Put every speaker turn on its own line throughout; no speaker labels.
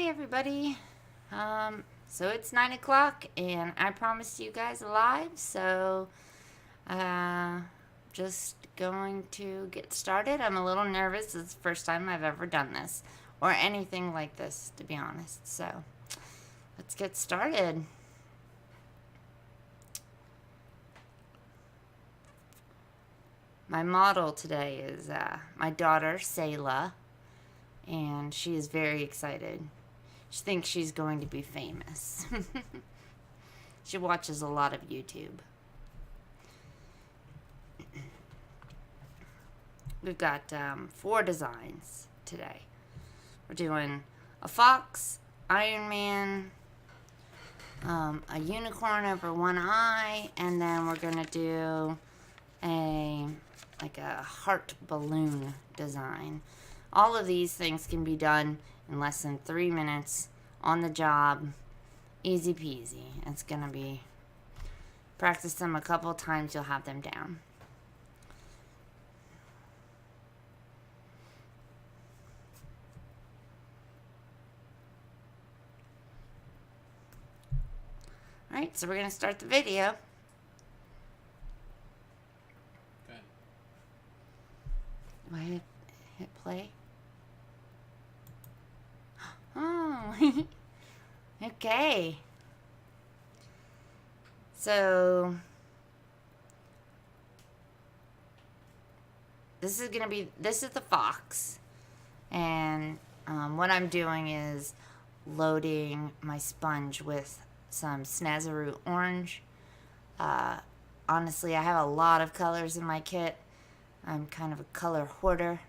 everybody. So it's 9 o'clock and I promised you guys a live, so just going to get started. I'm a little nervous. It's the first time I've ever done this or anything like this, to be honest. So let's get started. My model today is my daughter, SimpLeigh, and she is very excited. She thinks she's going to be famous. She watches a lot of YouTube. We've got 4 designs today. We're doing a fox, Iron Man, a unicorn over one eye, and then we're going to do a heart balloon design. All of these things can be done in less than 3 minutes on the job. Easy peasy. It's going to be, practice them a couple times, you'll have them down. Alright, so we're going to start the video.
Okay.
Do I hit play? Oh, okay. So this is the fox, and what I'm doing is loading my sponge with some Snazaroo orange. Honestly, I have a lot of colors in my kit. I'm kind of a color hoarder.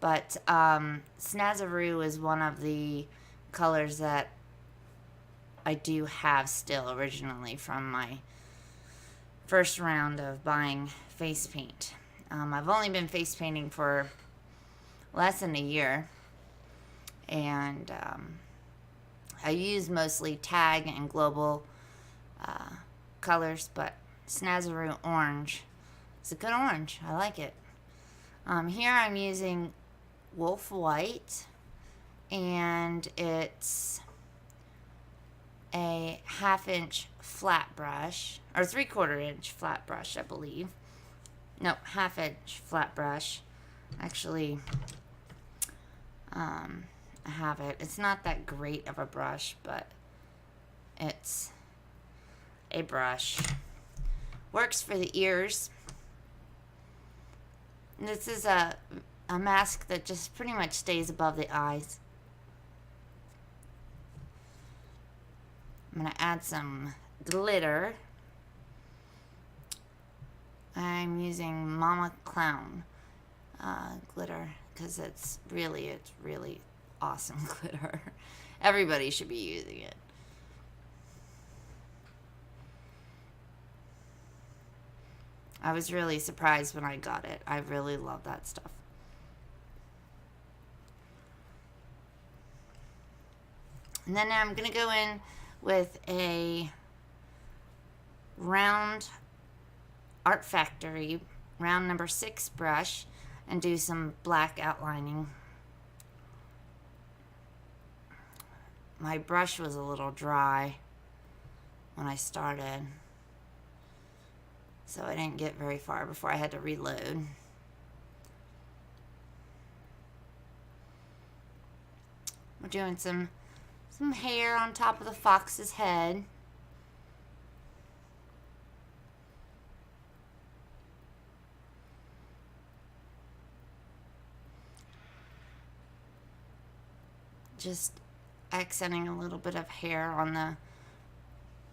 But Snazaroo is one of the colors that I do have still originally from my first round of buying face paint. I've only been face painting for less than a year. And I use mostly tag and global colors, but Snazaroo orange is a good orange. I like it. Here I'm using Wolf White, and it's a 1/2 inch flat brush, or 3/4 inch flat brush, I believe. No, 1/2 inch flat brush. Actually, I have it. It's not that great of a brush, but it's a brush. Works for the ears. This is a mask that just pretty much stays above the eyes. I'm going to add some glitter. I'm using Mama Clown glitter because it's really awesome glitter. Everybody should be using it. I was really surprised when I got it. I really love that stuff. And then I'm going to go in with a round Art Factory round number 6 brush and do some black outlining. My brush was a little dry when I started, so I didn't get very far before I had to reload. We're doing some hair on top of the fox's head. Just accenting a little bit of hair on the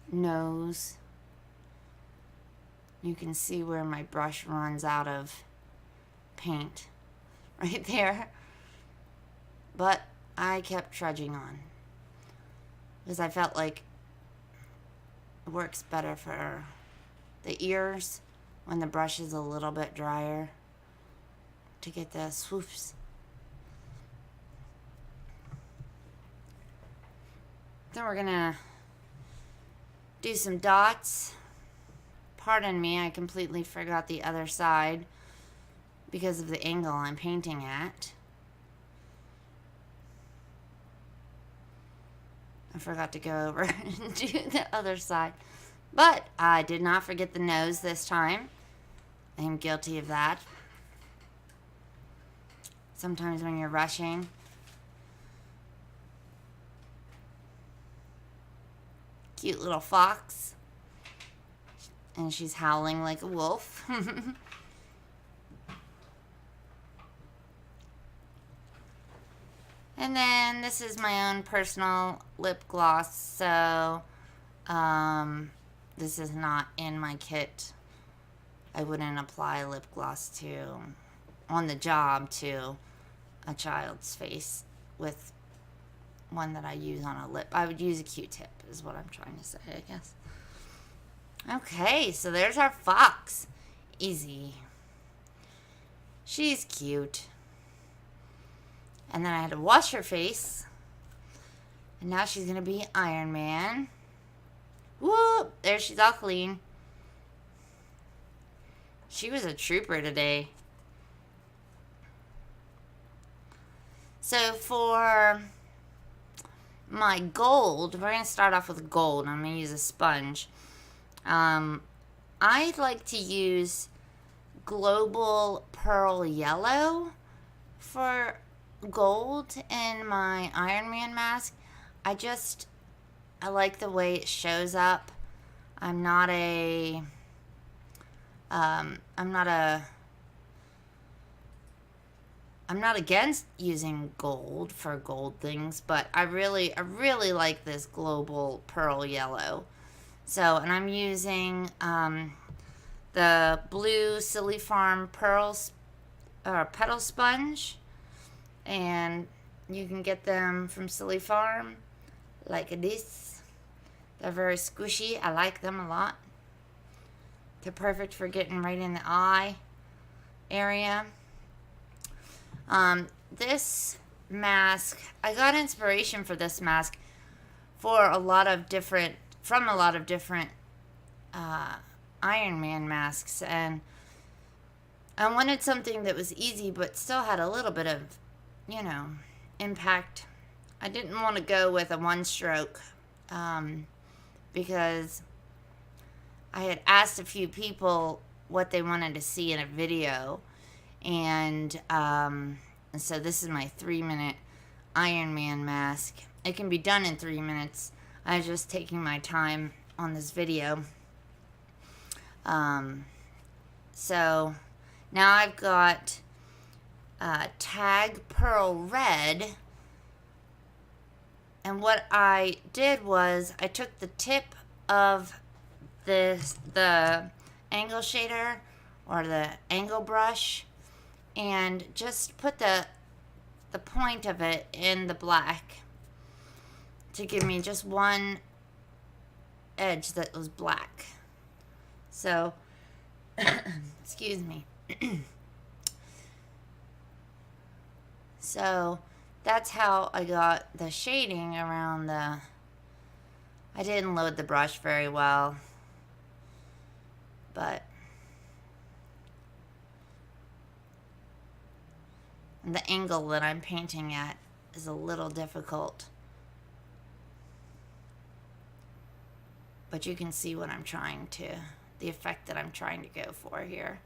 nose. You can see where my brush runs out of paint right there. But I kept trudging on because I felt like it works better for the ears when the brush is a little bit drier to get the swoops. Then we're gonna do some dots. Pardon me, I completely forgot the other side because of the angle I'm painting at. I forgot to go over and do the other side. But I did not forget the nose this time. I am guilty of that. Sometimes when you're rushing. Cute little fox. And she's howling like a wolf. And then this is my own personal lip gloss, so this is not in my kit. I wouldn't apply lip gloss on the job to a child's face with one that I use on a lip. I would use a Q-tip is what I'm trying to say, I guess. Okay, so there's our fox. Easy. She's cute. And then I had to wash her face. And now she's going to be Iron Man. Whoop! There she's all clean. She was a trooper today. So for my gold, we're going to start off with gold. I'm going to use a sponge. I'd like to use Global Pearl Yellow for gold in my Iron Man mask. I like the way it shows up. I'm not against using gold for gold things, but I really like this Global Pearl Yellow. So, and I'm using the blue Silly Farm pearls petal sponge, and you can get them from Silly Farm like this. They're very squishy. I like them a lot. They're perfect for getting right in the eye area. This mask, I got inspiration for this mask from a lot of different Iron Man masks, and I wanted something that was easy but still had a little bit of, impact. I didn't want to go with a one stroke because I had asked a few people what they wanted to see in a video, and so this is my 3-minute Iron Man mask. It can be done in 3 minutes. I was just taking my time on this video. So now I've got Tag Pearl Red, and what I did was I took the tip of the angle shader or the angle brush and just put the point of it in the black to give me just one edge that was black. So, excuse me. So, that's how I got the shading around I didn't load the brush very well, but the angle that I'm painting at is a little difficult. But you can see what the effect that I'm trying to go for here.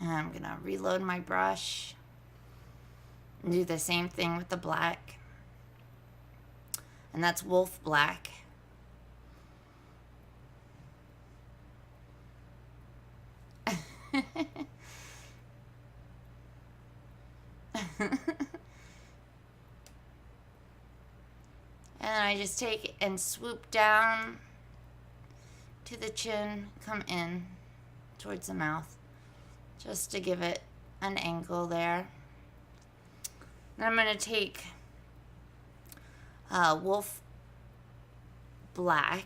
And I'm going to reload my brush and do the same thing with the black. And that's Wolf Black. And I just take it and swoop down to the chin, come in towards the mouth, just to give it an angle there. Then I'm going to take Wolf Black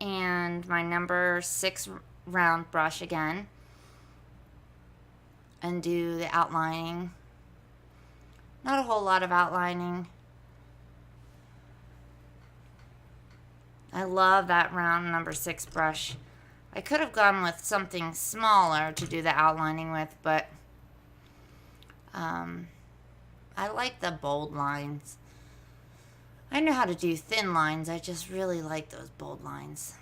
and my number 6 round brush again and do the outlining. Not a whole lot of outlining. I love that round number 6 brush. I could have gone with something smaller to do the outlining with, but I like the bold lines. I know how to do thin lines. I just really like those bold lines.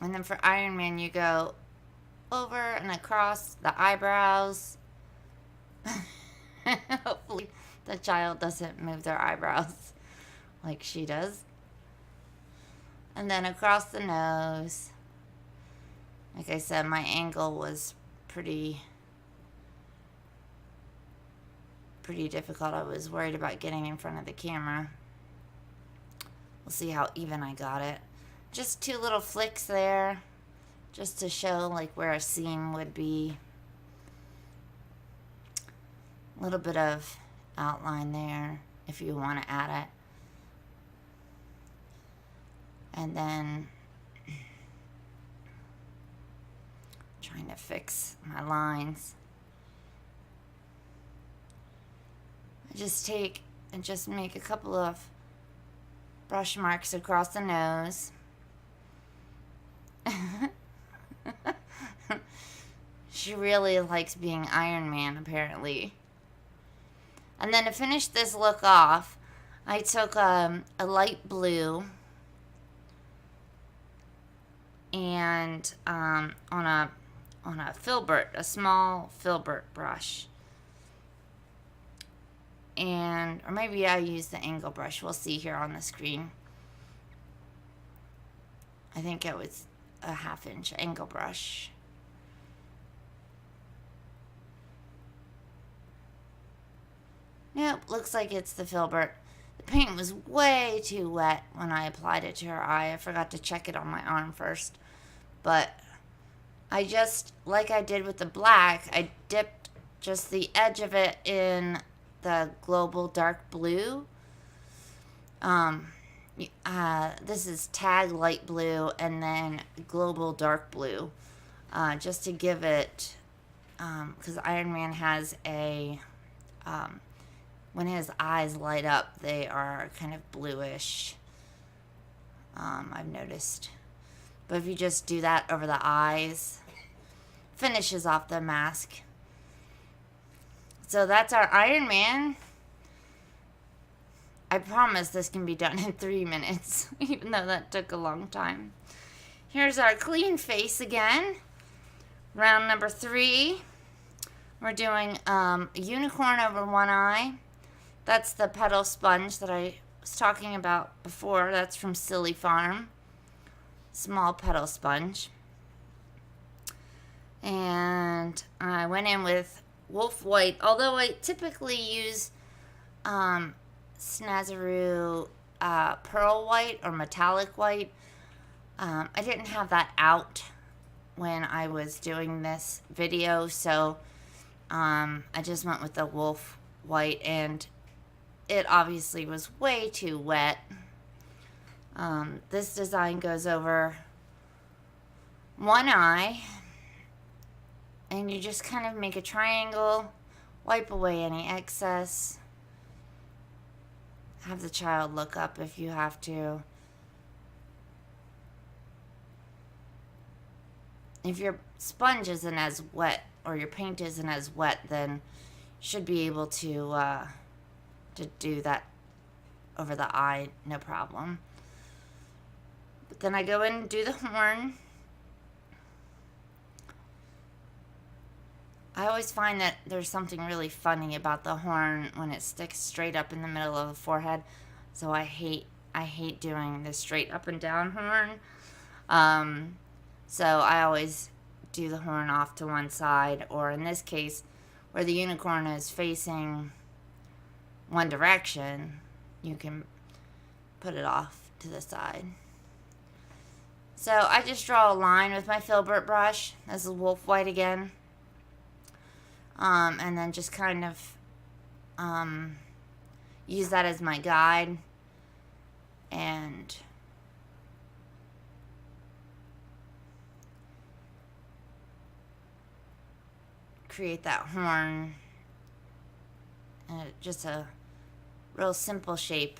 And then for Iron Man, you go over and across the eyebrows. Hopefully the child doesn't move their eyebrows like she does. And then across the nose. Like I said, my angle was pretty difficult. I was worried about getting in front of the camera. We'll see how even I got it. Just 2 little flicks there, just to show like where a seam would be. A little bit of outline there if you want to add it. And then trying to fix my lines. I just take and just make a couple of brush marks across the nose. She really likes being Iron Man, apparently. And then to finish this look off, I took a light blue and on a filbert, a small filbert brush. And, or maybe I use the angle brush. We'll see here on the screen. I think it was a 1/2 inch angle brush. Nope, looks like it's the filbert. The paint was way too wet when I applied it to her eye. I forgot to check it on my arm first. But I just, like I did with the black, I dipped just the edge of it in the global dark blue. This is tag light blue and then global dark blue, just to give it, because Iron Man has a, when his eyes light up, they are kind of bluish, I've noticed. But if you just do that over the eyes, finishes off the mask. So that's our Iron Man. I promise this can be done in 3 minutes, even though that took a long time. Here's our clean face again. Round number 3. We're doing a unicorn over one eye. That's the petal sponge that I was talking about before. That's from Silly Farm. Small petal sponge. And I went in with Wolf White, although I typically use Snazaroo Pearl White or Metallic White. I didn't have that out when I was doing this video, so I just went with the Wolf White, and it obviously was way too wet. This design goes over one eye, and you just kind of make a triangle, wipe away any excess, have the child look up if you have to. If your sponge isn't as wet or your paint isn't as wet, then you should be able to do that over the eye, no problem. But then I go in and do the horn. I always find that there's something really funny about the horn when it sticks straight up in the middle of the forehead. So I hate doing the straight up and down horn. So I always do the horn off to one side, or in this case, where the unicorn is facing one direction, you can put it off to the side. So I just draw a line with my filbert brush. This is Wolf White again. And then just kind of use that as my guide, and create that horn, and just a real simple shape.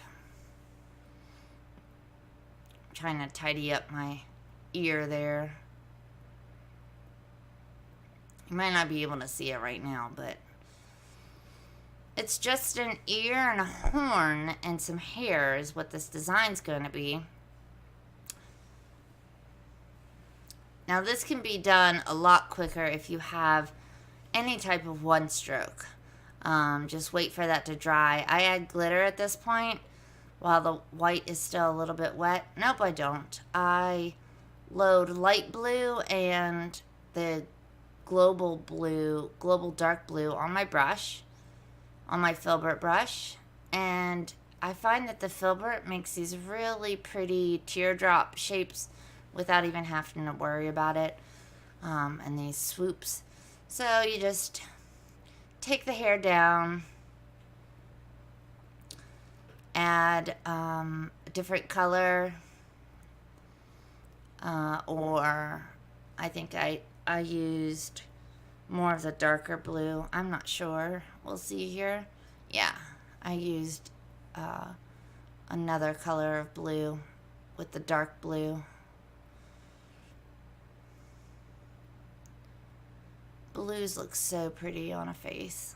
I'm trying to tidy up my ear there. You might not be able to see it right now, but it's just an ear and a horn and some hair is what this design's going to be. Now this can be done a lot quicker if you have any type of one stroke. Just wait for that to dry. I add glitter at this point while the white is still a little bit wet. Nope, I don't. I load light blue and the global dark blue on my brush, on my filbert brush, and I find that the filbert makes these really pretty teardrop shapes without even having to worry about it, and these swoops. So you just take the hair down, add a different color, or I think I used more of the darker blue. I'm not sure. We'll see here. Yeah, I used another color of blue with the dark blue. Blues look so pretty on a face.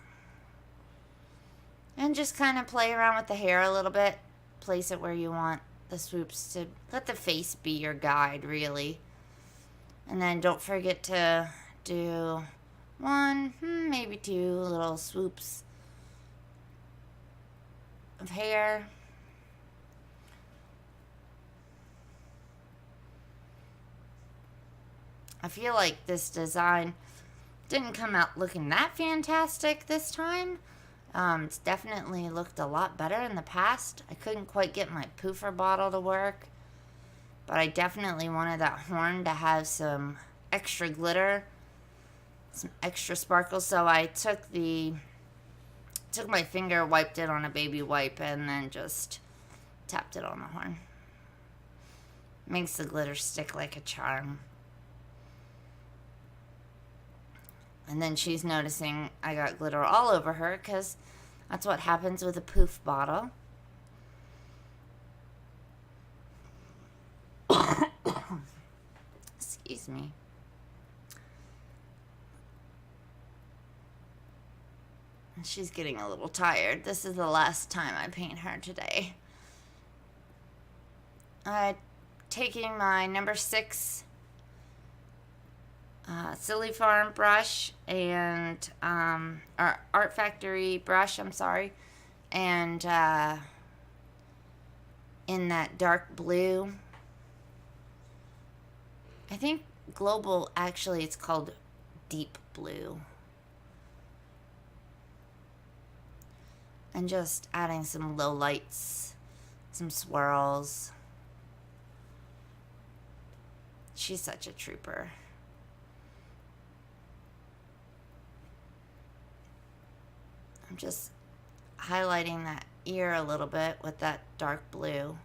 And just kind of play around with the hair a little bit. Place it where you want the swoops to. Let the face be your guide, really. And then don't forget to do one, maybe two little swoops of hair. I feel like this design didn't come out looking that fantastic this time. It's definitely looked a lot better in the past. I couldn't quite get my poofer bottle to work, but I definitely wanted that horn to have some extra glitter, some extra sparkle. So I took my finger, wiped it on a baby wipe, and then just tapped it on the horn. Makes the glitter stick like a charm. And then she's noticing I got glitter all over her because that's what happens with a poof bottle. Excuse me. She's getting a little tired. This is the last time I paint her today. I'm taking my number 6 Silly Farm brush and our Art Factory brush, I'm sorry, and in that dark blue. I think global, actually it's called deep blue. And just adding some low lights, some swirls. She's such a trooper. I'm just highlighting that ear a little bit with that dark blue.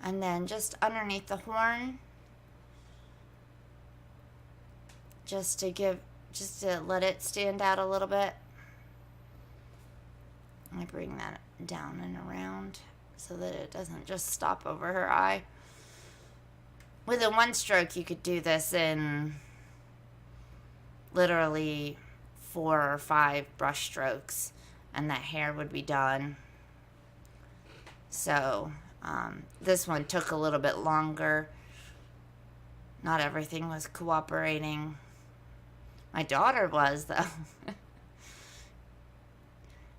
And then just underneath the horn, just to let it stand out a little bit. I bring that down and around so that it doesn't just stop over her eye. With a one stroke, you could do this in literally 4 or 5 brush strokes and that hair would be done. So this one took a little bit longer. Not everything was cooperating. My daughter was, though.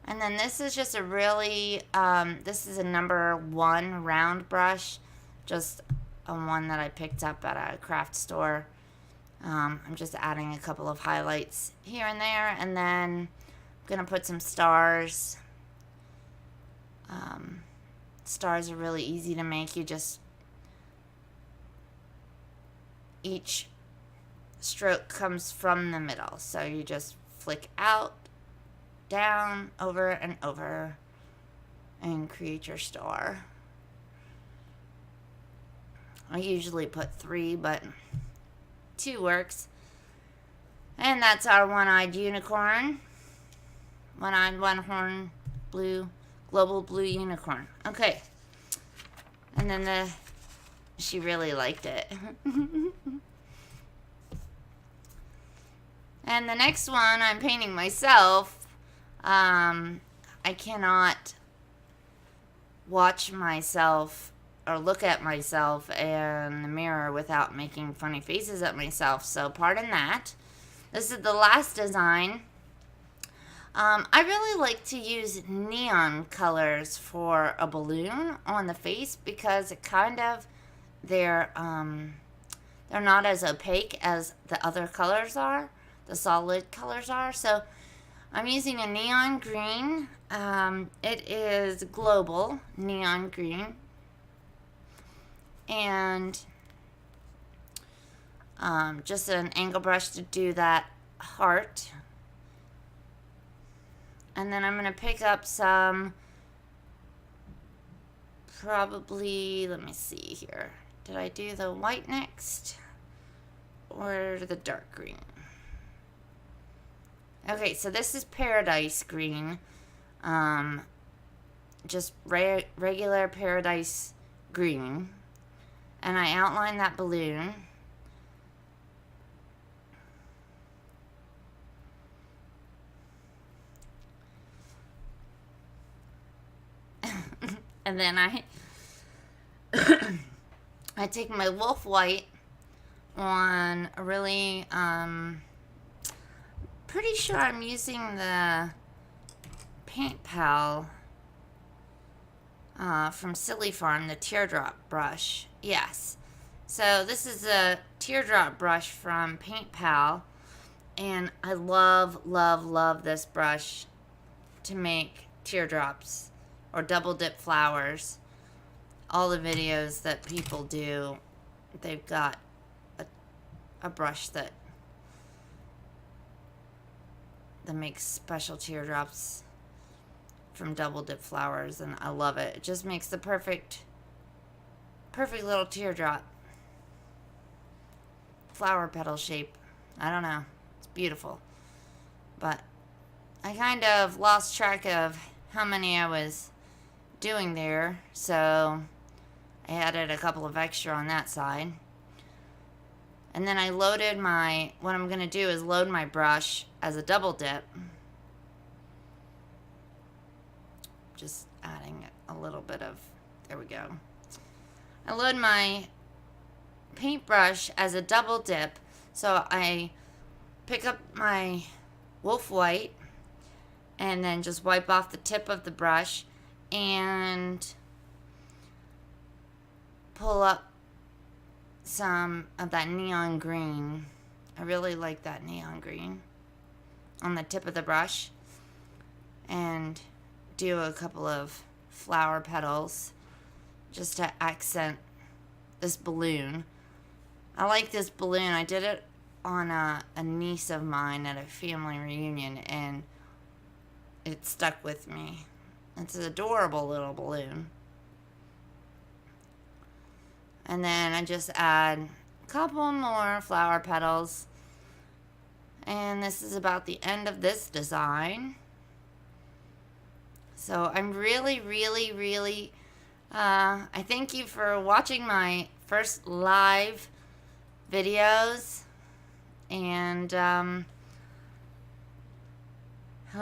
And then this is just a really, this is a number 1 round brush. Just a one that I picked up at a craft store. I'm just adding a couple of highlights here and there, and then I'm gonna put some stars. Stars are really easy to make. You just, each stroke comes from the middle, so you just flick out, down, over, and over, and create your star. I usually put 3, but 2 works. And that's our one-eyed unicorn. One-eyed, one-horn, blue, global blue unicorn. Okay. And then she really liked it. And the next one I'm painting myself. I cannot watch myself or look at myself in the mirror without making funny faces at myself. So pardon that. This is the last design. I really like to use neon colors for a balloon on the face because it kind of, they're not as opaque as the other colors are, the solid colors are. So I'm using a neon green. It is global neon green. And just an angle brush to do that heart. And then I'm going to pick up some, probably, let me see here. Did I do the white next? Or the dark green? Okay, so this is Paradise Green. Just regular Paradise Green. And I outline that balloon. And then I take my wolf white on a really, pretty sure I'm using the Paint Pal from Silly Farm, the teardrop brush. Yes. So this is a teardrop brush from Paint Pal, and I love, love, love this brush to make teardrops or double dip flowers. All the videos that people do, they've got a brush that makes special teardrops from double dip flowers, and I love it. It just makes the perfect little teardrop flower petal shape. I don't know, it's beautiful. But I kind of lost track of how many I was doing there, so I added a couple of extra on that side. And then I loaded what I'm going to do is load my brush as a double dip. Just adding a little bit of, there we go. I load my paintbrush as a double dip, so I pick up my wolf white and then just wipe off the tip of the brush and pull up some of that neon green. I really like that neon green on the tip of the brush, and do a couple of flower petals just to accent this balloon. I like this balloon. I did it on a niece of mine at a family reunion, and it stuck with me. It's an adorable little balloon. And then I just add a couple more flower petals. And this is about the end of this design. So I'm really, really, really, I thank you for watching my first live videos. And I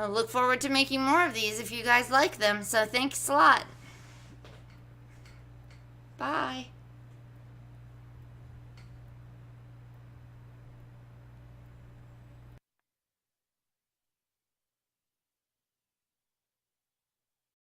look forward to making more of these if you guys like them. So thanks a lot. Bye.